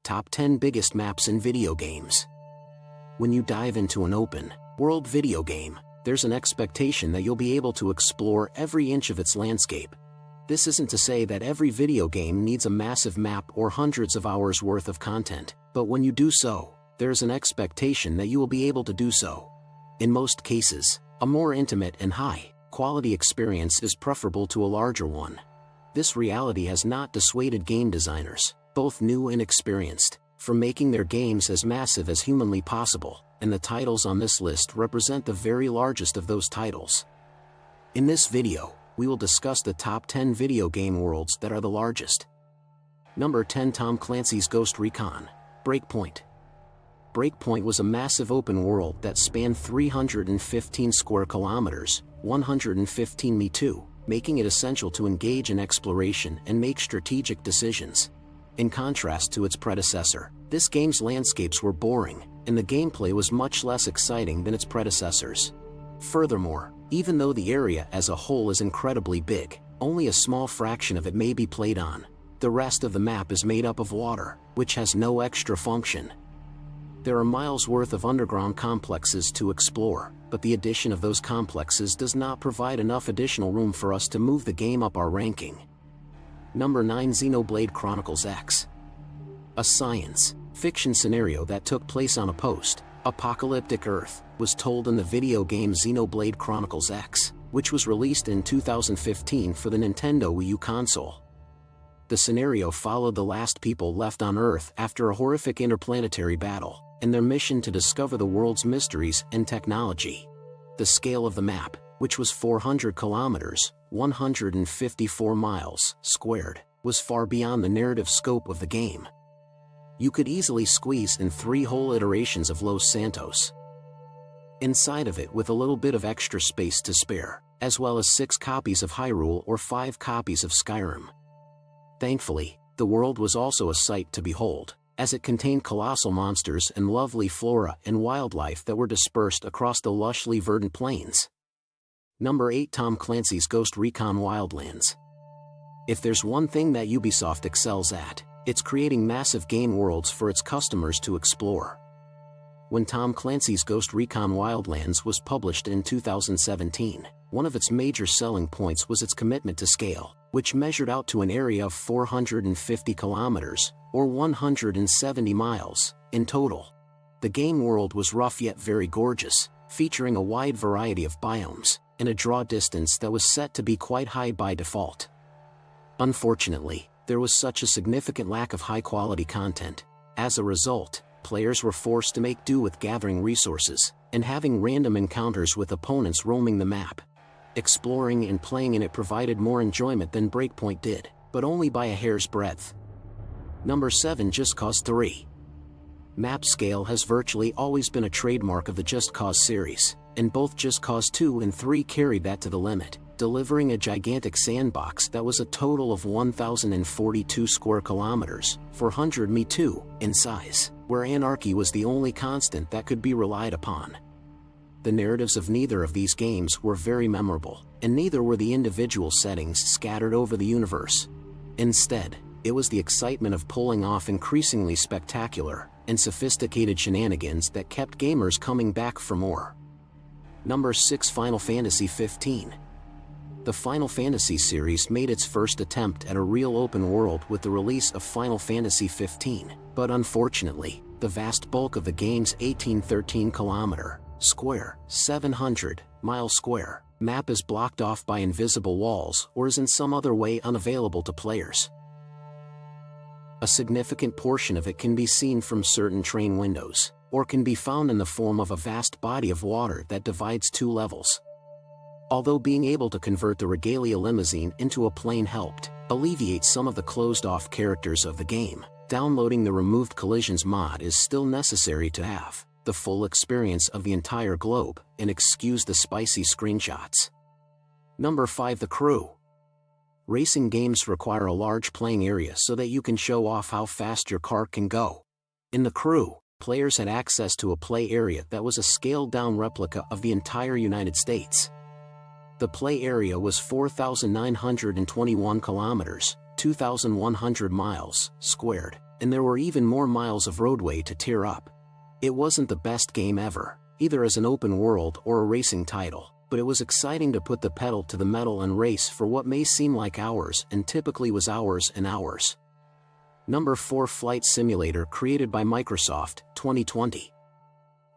Top 10 Biggest Maps in Video Games. When you dive into an open world video game, there's an expectation that you'll be able to explore every inch of its landscape. This isn't to say that every video game needs a massive map or hundreds of hours worth of content, but when you do so, there's an expectation that you will be able to do so. In most cases, a more intimate and high-quality experience is preferable to a larger one. This reality has not dissuaded game designers, both new and experienced, from making their games as massive as humanly possible, and the titles on this list represent the very largest of those titles. In this video, we will discuss the top 10 video game worlds that are the largest. Number 10. Tom Clancy's Ghost Recon Breakpoint. Breakpoint was a massive open world that spanned 315 square kilometers, 115 mi, making it essential to engage in exploration and make strategic decisions. In contrast to its predecessor, this game's landscapes were boring, and the gameplay was much less exciting than its predecessors. Furthermore, even though the area as a whole is incredibly big, only a small fraction of it may be played on. The rest of the map is made up of water, which has no extra function. There are miles worth of underground complexes to explore, but the addition of those complexes does not provide enough additional room for us to move the game up our ranking. Number 9. Xenoblade Chronicles X. A science fiction scenario that took place on a post-apocalyptic Earth was told in the video game Xenoblade Chronicles X, which was released in 2015 for the Nintendo Wii U console. The scenario followed the last people left on Earth after a horrific interplanetary battle, and their mission to discover the world's mysteries and technology. The scale of the map, which was 400 kilometers, 154 miles squared, was far beyond the narrative scope of the game. You could easily squeeze in 3 whole iterations of Los Santos inside of it with a little bit of extra space to spare, as well as 6 copies of Hyrule or 5 copies of Skyrim. Thankfully, the world was also a sight to behold, as it contained colossal monsters and lovely flora and wildlife that were dispersed across the lushly verdant plains. Number 8. Tom Clancy's Ghost Recon Wildlands. If there's one thing that Ubisoft excels at, it's creating massive game worlds for its customers to explore. When Tom Clancy's Ghost Recon Wildlands was published in 2017, one of its major selling points was its commitment to scale, which measured out to an area of 450 kilometers, or 170 miles, in total. The game world was rough yet very gorgeous, featuring a wide variety of biomes, and a draw distance that was set to be quite high by default. Unfortunately, there was such a significant lack of high-quality content. As a result, players were forced to make do with gathering resources, and having random encounters with opponents roaming the map. Exploring and playing in it provided more enjoyment than Breakpoint did, but only by a hair's breadth. Number 7. Just Cause 3. Map scale has virtually always been a trademark of the Just Cause series, and both Just Cause 2 and 3 carried that to the limit, delivering a gigantic sandbox that was a total of 1,042 square kilometers, 400 mi, in size, where anarchy was the only constant that could be relied upon. The narratives of neither of these games were very memorable, and neither were the individual settings scattered over the universe. Instead, it was the excitement of pulling off increasingly spectacular and sophisticated shenanigans that kept gamers coming back for more. Number 6. Final Fantasy XV. The Final Fantasy series made its first attempt at a real open world with the release of Final Fantasy XV, but unfortunately, the vast bulk of the game's 1813 kilometer square, 700 mile square map is blocked off by invisible walls or is in some other way unavailable to players. A significant portion of it can be seen from certain train windows, or can be found in the form of a vast body of water that divides 2 levels. Although being able to convert the Regalia limousine into a plane helped alleviate some of the closed-off characters of the game, downloading the Removed Collisions mod is still necessary to have the full experience of the entire globe, and excuse the spicy screenshots. Number 5. The Crew. Racing games require a large playing area so that you can show off how fast your car can go. In The Crew, players had access to a play area that was a scaled-down replica of the entire United States. The play area was 4,921 kilometers, 2,100 miles, squared, and there were even more miles of roadway to tear up. It wasn't the best game ever, either as an open world or a racing title, but it was exciting to put the pedal to the metal and race for what may seem like hours and typically was hours and hours. Number 4. Flight Simulator, created by Microsoft, 2020.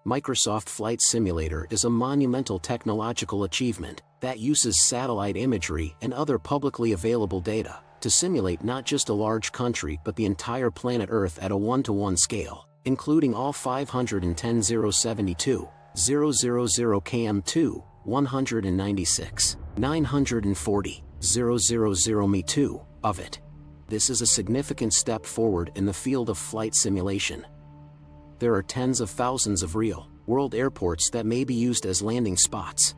Microsoft Flight Simulator is a monumental technological achievement that uses satellite imagery and other publicly available data to simulate not just a large country but the entire planet Earth at a 1-to-1 scale, including all 510 072, 000 km2, 196, 940, 000 me2 of it. This is a significant step forward in the field of flight simulation. There are tens of thousands of real-world airports that may be used as landing spots,